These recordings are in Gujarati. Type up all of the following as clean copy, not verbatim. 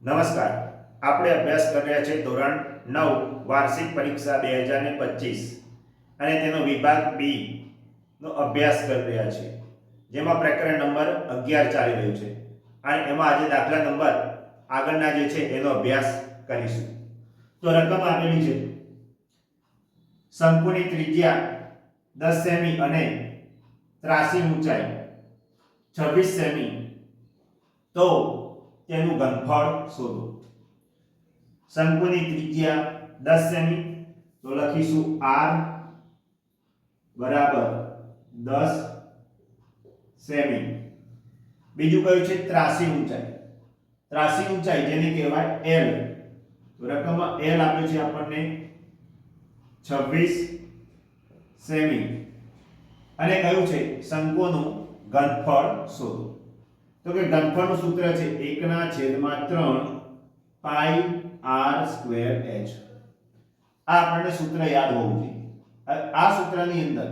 નમસ્કાર. આપણે અભ્યાસ કરી રહ્યા છીએ ધોરણ 9 વાર્ષિક પરીક્ષા 2025 અને તેનો વિભાગ બી નો અભ્યાસ કરી રહ્યા છીએ, જેમાં પ્રકરણ નંબર 11 ચાલી રહ્યું છે અને એમાં આજે દાખલા નંબર આગળના જે છે એનો અભ્યાસ કરીશું. તો રકમ આપેલી છે: શંકુની ત્રિજ્યા 10 સેમી અને ત્રાસી ઊંચાઈ 26 સેમી, તો તેનું ઘનફળ શોધો. શંકુની ત્રિજ્યા 10 સેમી, તો લખીશું r બરાબર 10 સેમી. બીજું કયું છે? ત્રાસી ઊંચાઈ. ત્રાસી ઊંચાઈ જેને કહેવાય l. તો રકમમાં l આપ્યો છે આપણને 26 સેમી અને કયું છે? શંકુનું ઘનફળ શોધો. તો કે ઘનફળનું સૂત્ર છે 1/3 પાઈ r સ્ક્વેર h. આ આપણને સૂત્ર યાદ હોવું જોઈએ. આ સૂત્રની અંદર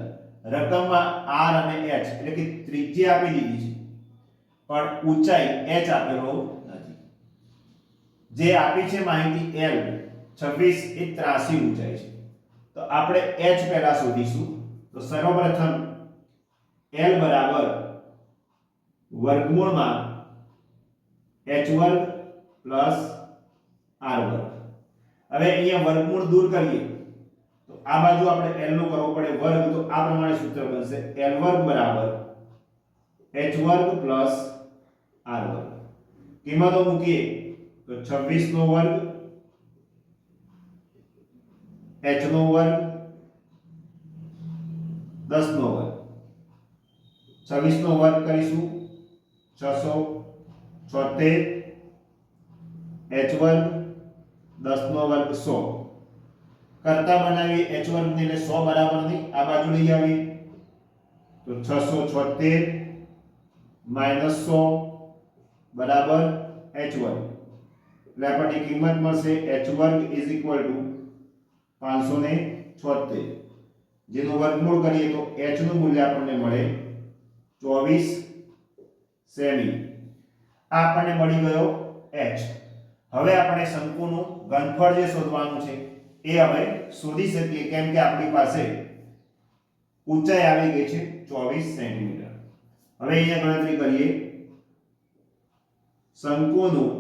રકમમાં r અને h એટલે કે ત્રિજ્યા આપી દીધી છે, પણ ઊંચાઈ h આપેલો નથી. જે આપી છે માહિતી l 26 એ ત્રાસી ઊંચાઈ છે, તો આપણે h પહેલા શોધીશું. તો સર્વપ્રથમ l બરાબર વર્ગમૂળમાં h વર્ગ પ્લસ r વર્ગ. હવે અહીંયા વર્ગમૂળ દૂર કરીએ તો આ બાજુ આપણે l નો કરવો પડે વર્ગ, તો આ પ્રમાણે સૂત્ર બનશે l વર્ગ બરાબર h વર્ગ પ્લસ r વર્ગ. કિંમતો મૂકીએ તો 26 નો વર્ગ h નો વર્ગ 10 નો વર્ગ. 26 નો વર્ગ કરીશું 676, h વર્ગ 10 નો વર્ગ 100. કરતા બનાવીએ h વર્ગ ને એટલે 100 બરાબર નહીં, આ બાજુ લઈ આવીએ તો 676 માઈનસ 100 બરાબર h વર્ગ. એટલે આપણને કિંમત મળશે h વર્ગ = 576, જેનું વર્ગમૂળ કરીએ તો h નું મૂલ્ય આપણને મળે 24 સેમી. આ આપણને મળી ગયો h. હવે આપણે શંકુનું ઘનફળ જે શોધવાનું છે એ હવે શોધી શકીએ, કેમ કે આપણી પાસે ઊંચાઈ આવી ગઈ છે 24 સેન્ટીમીટર. હવે અહીંયા ગણતરી કરીએ. શંકુનું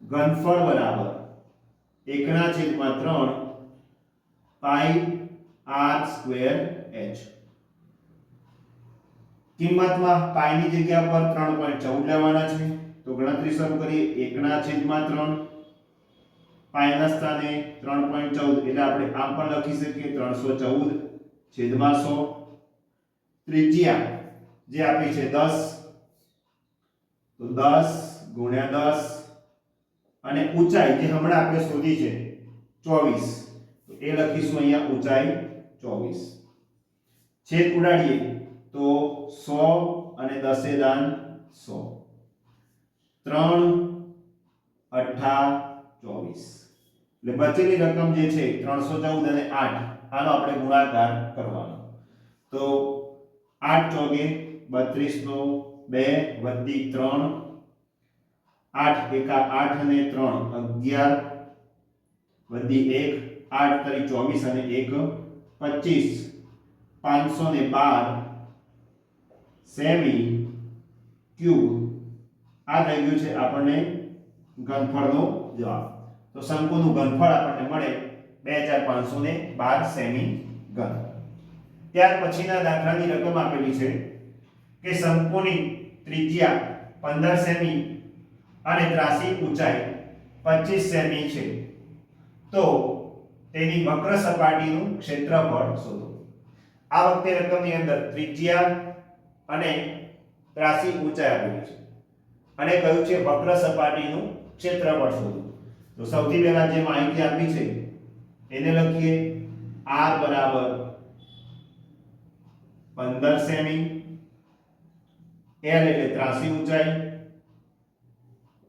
ઘનફળ બરાબર 1/3 પાઈ r સ્ક્વેર h. કિંમતમાં પાઈ ની જગ્યા પર 3.14 લેવાના છે, તો ગણતરી શરૂ કરીએ. 1/3 પાઈ ના સ્થાને 3.14 એટલે આપણે આમ પણ લખી શકીએ 314/100. ત્રિજ્યા જે આપી છે 10, તો 10 × 10 અને ઊંચાઈ જે હમણાં આપણે શોધી છે 24, તો એ લખીશું અહીંયા ઊંચાઈ 24. છેદ ઉડાડીએ તો 100 અને 10 દાન 100, 3 8 24. એટલે બચેલી રકમ જે છે 314 અને 8, આનો આપણે ગુણાકાર કરવાનો. તો 8 ચોગે 32 નો 2 વત્તી 3, 8 એકા 8 અને 3 11 વત્તી 1, 8 તરી 24 અને 1 25, 512 સેમી ક્યુબ. આ થઈ ગયું છે આપણને ઘનફળનો જવાબ. તો શંકુનું ઘનફળ આપણને મળે 2512 સેમી ઘન. ત્યાર પછીના દાખલાની રકમ આપેલી છે કે શંકુની ત્રિજ્યા 15 સેમી અને ત્રાસી ઊંચાઈ 25 સેમી છે, તો તેની વક્ર સપાટીનું ક્ષેત્રફળ શોધો. આ વખતે રકમની અંદર ત્રિજ્યા અને ત્રાસી ઊંચાઈ આપેલી છે અને કયું છે વક્ર સપાટીનું ક્ષેત્રફળ શોધો. તો સૌથી પહેલા જે માહિતી આપી છે એને લખીએ. r બરાબર 15 સેમી, l એટલે ત્રાસી ઊંચાઈ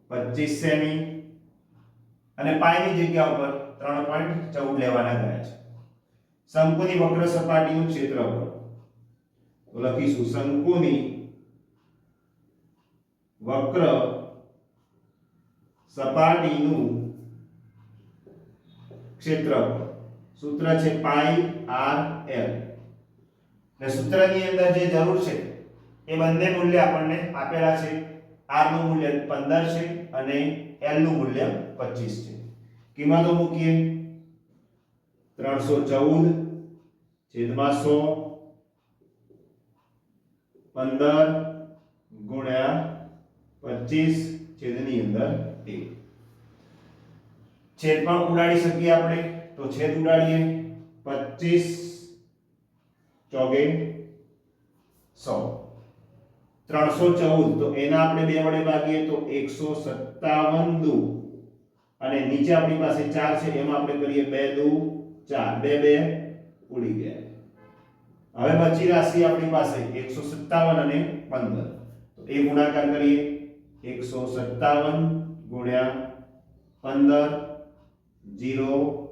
25 સેમી અને પાઈ ની જગ્યા ઉપર 3.14 લેવાના ગયા છે. શંકુની વક્ર સપાટીનું ક્ષેત્રફળ, તો લખીશું શંકુની વક્ર સપાટીનું ક્ષેત્રફળ સૂત્ર છે પાઈ આર એલ ને સૂત્રની અંદર જે જરૂર છે એ બંને મૂલ્ય આપણને આપેલા છે r નું મૂલ્ય 15 છે અને l નું મૂલ્ય 25 છે કિંમતો મૂકીએ 314 છેદમાં 100 15 ગુણ્યા 25 છેદની અંદર 1 છેદ પણ ઉડાડી શકીએ આપણે તો છેદ ઉડાડીએ 25 ચોગે 100 314 તો એના આપણે 2 વડે ભાગીએ તો 157 દુ અને નીચે આપણી પાસે 4 છે એમાં આપણે કરીએ 2 દુ 4 2 ઉડી ગયા હવે બચી રાશિ આપણી પાસે 157 અને 15 તો એ ગુણાકાર કરીએ 157 ગુણ્યા 15 0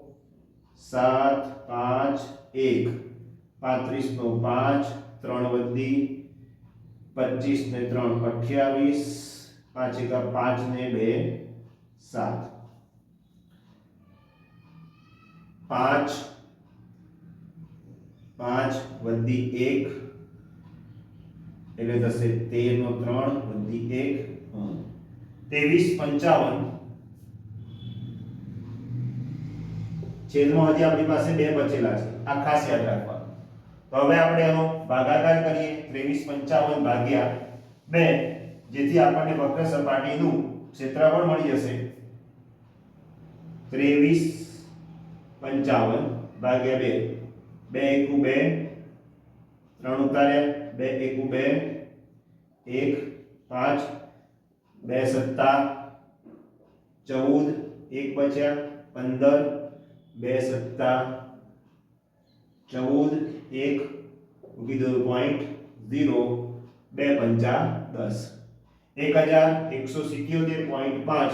7 5 1 35 નો 5 3 વધી 25 ને 3 28 5 એકા 5 ને 2 7 5 5 વધી 1 એટલે થશે 13 નો 3 વધી 1 23 55 છેદમાં હજી આપણી પાસે 2 બચેલા છે આ ખાસ યાદ રાખવાનું તો હવે આપણે એનો ભાગાકાર કરીએ 2355 ભાગ્યા 2 જેથી આપણને વક્ર સપાટીનું ક્ષેત્રફળ મળી જશે 2355 ભાગ્યા 2 2 એકુ 2 3 ઉતાર્યા 2 એકુ 2 1 5 2 સત્તા 14 1 બચ્યા 15 2 સત્તા 14 1 ઉગી દો પોઈન્ટ 0 2 પંચા 10 1177.5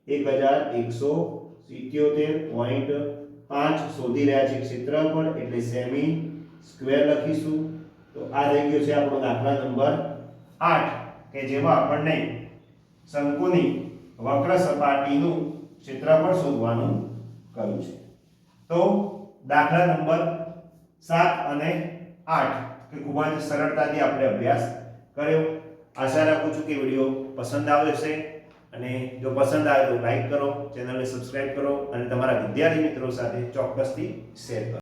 1177.5 શોધી રહ્યા છે ક્ષેત્રફળ એટલે સેમી સ્ક્વેર લખીશું તો આ થઈ ગયો છે આપણો દાખલા નંબર 8 કે જેમાં આપણને શંકુની વક્ર સપાટીનું ક્ષેત્રફળ શોધવાનું કહ્યું છે તો દાખલા નંબર 7 અને 8 કે ખૂબ જ સરળતાથી આપણે અભ્યાસ કર્યો આશા રાખું છું કે વિડિયો પસંદ આવ્યો હશે અને જો પસંદ આવે તો લાઈક કરો ચેનલને સબસ્ક્રાઇબ કરો અને તમારા વિદ્યાર્થી મિત્રો સાથે ચોક્કસથી શેર કરો